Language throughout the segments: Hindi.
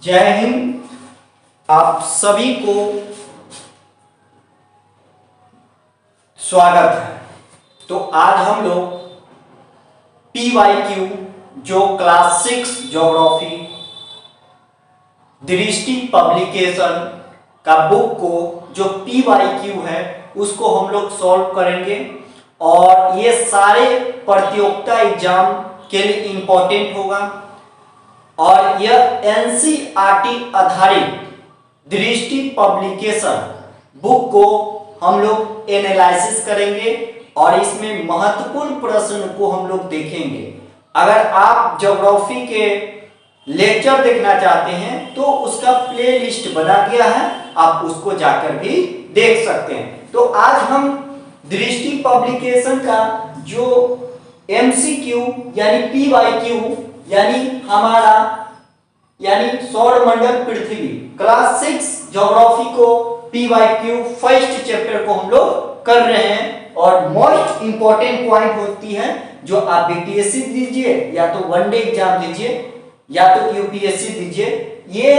जय हिंद। आप सभी को स्वागत है। तो आज हम लोग PYQ जो क्लास 6 ज्योग्राफी दृष्टि पब्लिकेशन का बुक को जो PYQ है उसको हम लोग सॉल्व करेंगे और ये सारे प्रतियोगिता एग्जाम के लिए इम्पोर्टेंट होगा और यह NCERT आधारित दृष्टि पब्लिकेशन बुक को हम लोग एनालिसिस करेंगे और इसमें महत्वपूर्ण प्रश्न को हम लोग देखेंगे। अगर आप ज्योग्राफी के लेक्चर देखना चाहते हैं तो उसका प्लेलिस्ट बना गया है, आप उसको जाकर भी देख सकते हैं। तो आज हम दृष्टि पब्लिकेशन का जो MCQ यानी PYQ यानी हमारा सौरमंडल पृथ्वी क्लास 6 ज्योग्राफी को PYQ फर्स्ट चैप्टर को हम लोग कर रहे हैं और मोस्ट इंपॉर्टेंट पॉइंट होती है जो आप BPSC दीजिए या तो वनडे एग्जाम दीजिए या तो UPSC दीजिए, ये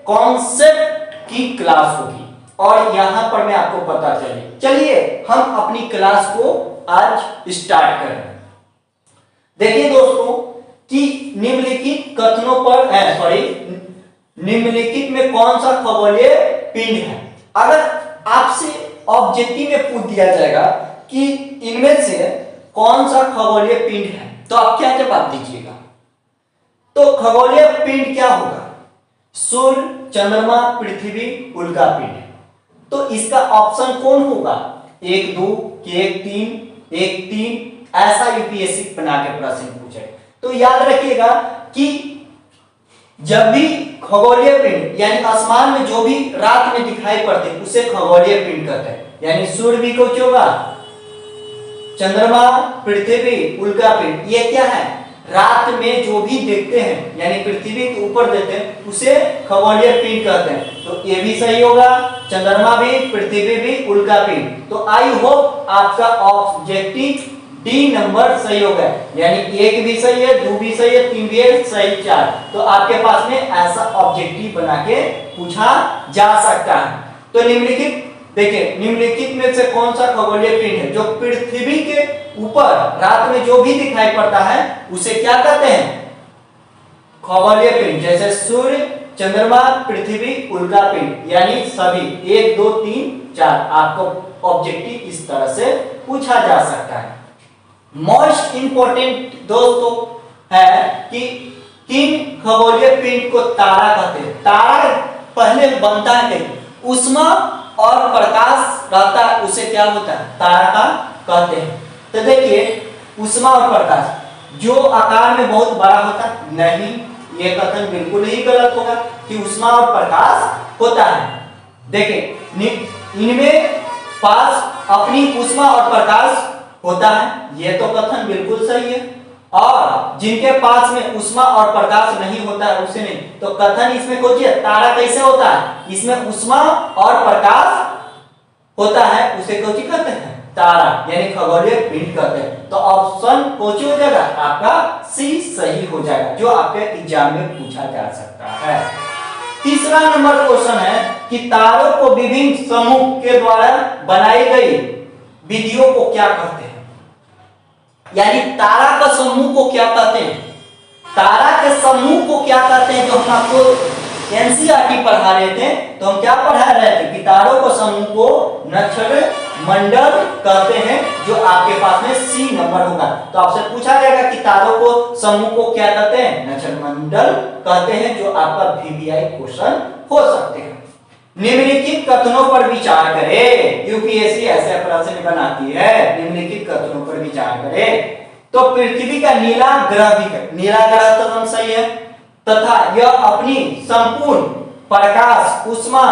कॉन्सेप्ट की क्लास होगी और यहां पर मैं आपको पता चलिए हम अपनी क्लास को आज स्टार्ट करें। देखिए दोस्तों कि निम्नलिखित कथनों पर निम्नलिखित में कौन सा खगोलीय पिंड है। अगर आपसे ऑब्जेक्टिव में पूछ दिया जाएगा कि इनमें से कौन सा खगोलीय पिंड है तो आप क्या जवाब दीजिएगा? तो खगोलीय पिंड क्या होगा? सूर्य, चंद्रमा, पृथ्वी, उल्का पिंड। तो इसका ऑप्शन कौन होगा? 1 2 1 3 1 3 ऐसा UPSC बना के प्रश्न पूछे। तो याद रखिएगा कि जब भी खगोलीय पिंड यानी आसमान में जो भी रात में दिखाई पड़ते हैं उसे खगोलीय पिंड कहते हैं। यानी सूर्य भी कुछ होगा, चंद्रमा, पृथ्वी, उल्का पिंड, ये क्या है? रात में जो भी देखते हैं यानी पृथ्वी के ऊपर देखते हैं उसे खगोलीय पिंड कहते हैं। तो ये भी सही होगा, चंद्रमा भी, पृथ्वी भी, उल्का पिंड। तो आई होप आपका ऑब्जेक्टिव D नंबर सही होगा, यानी 1 भी सही है, 2 भी सही है, 3 भी है, सही 4। तो आपके पास में ऐसा ऑब्जेक्टिव बना के पूछा जा सकता है। तो निम्नलिखित देखिए, निम्नलिखित में से कौन सा खगोलीय पिंड है जो पृथ्वी के ऊपर रात में जो भी दिखाई पड़ता है उसे क्या कहते हैं? खगोलीय पिंड। जैसे सूर्य, चंद्रमा, पृथ्वी, उल्का पिंड, यानी सभी 1 2 3 4। आपको ऑब्जेक्टिव इस तरह से पूछा जा सकता है। मोस्ट इंपोर्टेंट दोस्तों है कि किन खगोलीय पिंड को तारा कहते हैं। तारा पहले बनता है उष्मा और प्रकाश रहता है, उसे क्या होता है? तारा का कहते हैं। तो देखिए उष्मा और प्रकाश जो आकार में बहुत बड़ा होता है, नहीं, ये कथन बिल्कुल ही गलत होगा कि उष्मा और प्रकाश होता है। देखिए इनमें पास अपनी उष्मा और प्रकाश होता है, यह तो कथन बिल्कुल सही है। और जिनके पास में उष्मा और प्रकाश नहीं होता है उसे नहीं, तो कथन इसमें खोजिए तारा कैसे होता है? इसमें उष्मा और प्रकाश होता है, उसे कौन कहते हैं? तारा, यानी खगोलीय पिंड कहते हैं। तो ऑप्शन कौन हो जाएगा? आपका C सही हो जाएगा, जो आपके एग्जाम में पूछा जा सकता है। तीसरा नंबर क्वेश्चन है कि तारों को विभिन्न समूह के द्वारा बनाई गई विधियों को क्या कहते हैं? यानी तारा का समूह को क्या कहते हैं? तारा के समूह को क्या कहते हैं? जो हम आपको NCERT पढ़ा रहे थे तो हम क्या पढ़ा रहे थे कि तारों को समूह को नक्षत्र मंडल कहते हैं, जो आपके पास में C नंबर होगा। तो आपसे पूछा जाएगा कि तारों को समूह को क्या कहते हैं? नक्षत्र मंडल कहते हैं, जो आपका VBI क्वेश्चन हो सकते हैं। निम्नलिखित कथनों पर विचार करें। UPSC ऐसे प्रश्न बनाती है, निम्नलिखित कथनों पर विचार करें। तो पृथ्वी का नीला ग्रह भी, नीला ग्रह तो सही है, तथा यह अपनी संपूर्ण प्रकाश उष्मा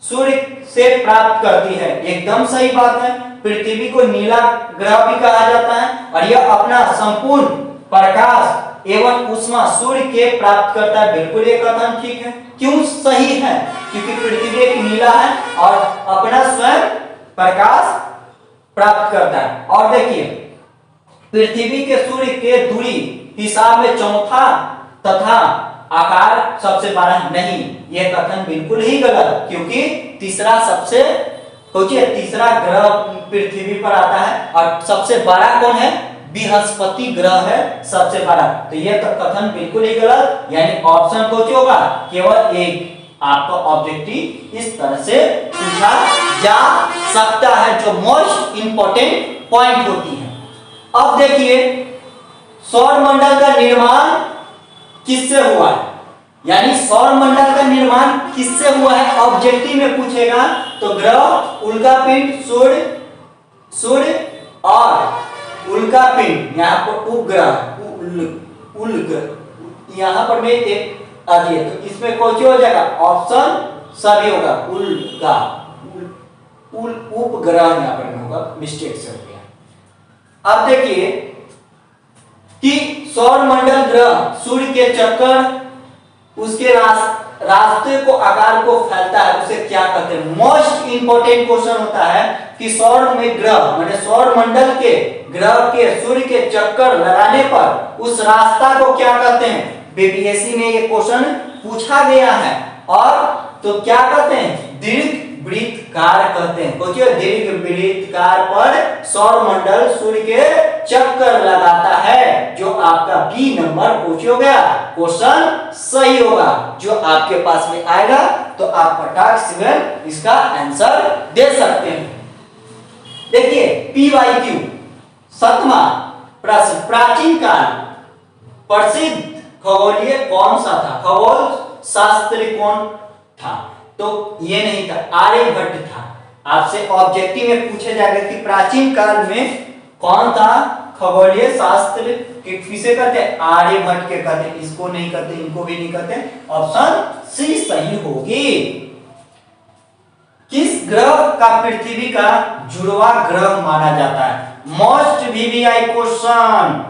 सूर्य से प्राप्त करती है, एकदम सही बात है। पृथ्वी को नीला ग्रह भी कहा जाता है और यह अपना संपूर्ण प्रकाश एवं उष्मा सूर्य के प्राप्त करता है, बिल्कुल ये कथन ठीक है। क्यों सही है? क्योंकि पृथ्वी एक नीला है और अपना स्वयं प्रकाश प्राप्त करता है। और देखिए पृथ्वी के सूर्य के दूरी हिसाब में चौथा तथा आकार सबसे बड़ा नहीं, यह कथन बिल्कुल ही गलत, क्योंकि तीसरा सबसे सोचिए तीसरा ग्रह पृथ्वी पर आता है और सबसे बड़ा कौन है, बृहस्पति ग्रह है सबसे बड़ा। तो यह कथन बिल्कुल ही गलत, यानी ऑप्शन कौन होगा, केवल एक। आपका ऑब्जेक्टिव इस तरह से पूछा जा सकता है, जो मोस्ट इंपॉर्टेंट पॉइंट होती है। अब देखिए सौर मंडल का निर्माण किससे हुआ है, यानी सौर मंडल का निर्माण किससे हुआ है ऑब्जेक्टिव में पूछेगा तो ग्रह, उल्कापिंड, सूर्य और उल्कापिंड, यहाँ पर उपग्रह उल्क यहाँ पर में एक आ दिए, तो इसमें कौन सी हो जाएगा, ऑप्शन सभी होगा, उल्का उपग्रह यहाँ पर होगा, मिस्टेक से हो गया। अब देखिए कि सौर मंडल ग्रह सूर्य के चक्कर उसके रास्ते को आकार को फैलता है, उसे क्या कहते हैं। मोस्ट इंपोर्टेंट क्वेश्चन होता है कि सौर में ग्रह माने सौर मंडल के ग्रह के सूर्य के चक्कर लगाने पर उस रास्ता को क्या कहते हैं। बीपीएससी में ये क्वेश्चन पूछा गया है, और तो क्या कहते हैं, दीर्घ वृत्तकार कहते हैं। सोचिए दीर्घ वृत्तकार पर सौर मंडल सूर्य के चक्कर लगाता है, जो आपका बी नंबर पूछ हो गया, क्वेश्चन सही होगा। जो आपके पास में आएगा तो आप फटाक से इसका आंसर दे सकते हैं। देखिए PYQ 7वां प्रश्न, प्राचीन काल प्रसिद्ध खगोलीय कौन सा था, खगोल शास्त्री कौन था, तो ये नहीं था, आर्यभट्ट था। आपसे ऑब्जेक्टिव में पूछे जाएगा कि प्राचीन काल में कौन था खगोलीय शास्त्र, किसे कहते हैं, आर्यभट्ट के कहते हैं, इसको नहीं कहते, इनको भी नहीं कहते, ऑप्शन सी सही होगी। किस ग्रह का पृथ्वी का जुड़वा ग्रह माना जाता है, मोस्ट वीवीआई क्वेश्चन,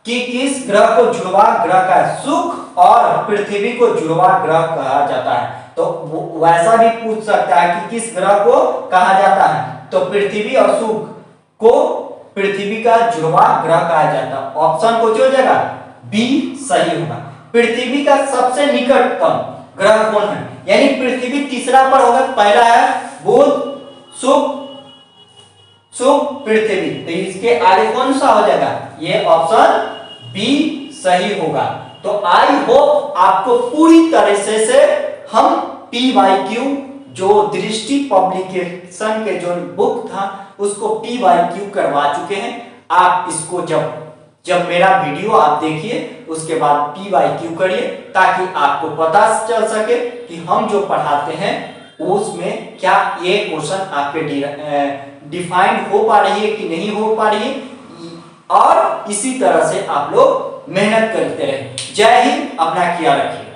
कि किस ग्रह को जुड़वा ग्रह का, शुक्र और पृथ्वी को जुड़वा ग्रह कहा जाता है। तो वैसा भी पूछ सकता है कि किस ग्रह को कहा जाता है, तो पृथ्वी और शुक्र को पृथ्वी का जुड़वा ग्रह कहा जाता है। ऑप्शन को हो जाएगा बी सही होगा। पृथ्वी का सबसे निकटतम ग्रह कौन है, यानी पृथ्वी तीसरा पर होगा, पहला है बुध, शुक्र, पृथ्वी, तो इसके आगे कौन सा हो जाएगा, ये ऑप्शन बी सही होगा। तो आई होप आपको पूरी तरह से हम PYQ जो दृष्टि पब्लिकेशन के जो बुक था उसको PYQ करवा चुके हैं। आप इसको जब मेरा वीडियो आप देखिए उसके बाद PYQ करिए, ताकि आपको पता चल सके कि हम जो पढ़ाते हैं उसमें क्या ये क्वेश्चन आपके डिफाइंड हो पा रही है कि नहीं हो पा रही है, और इसी तरह से आप लोग मेहनत करते रहे। जय हिंद, अपना ख्याल रखिए।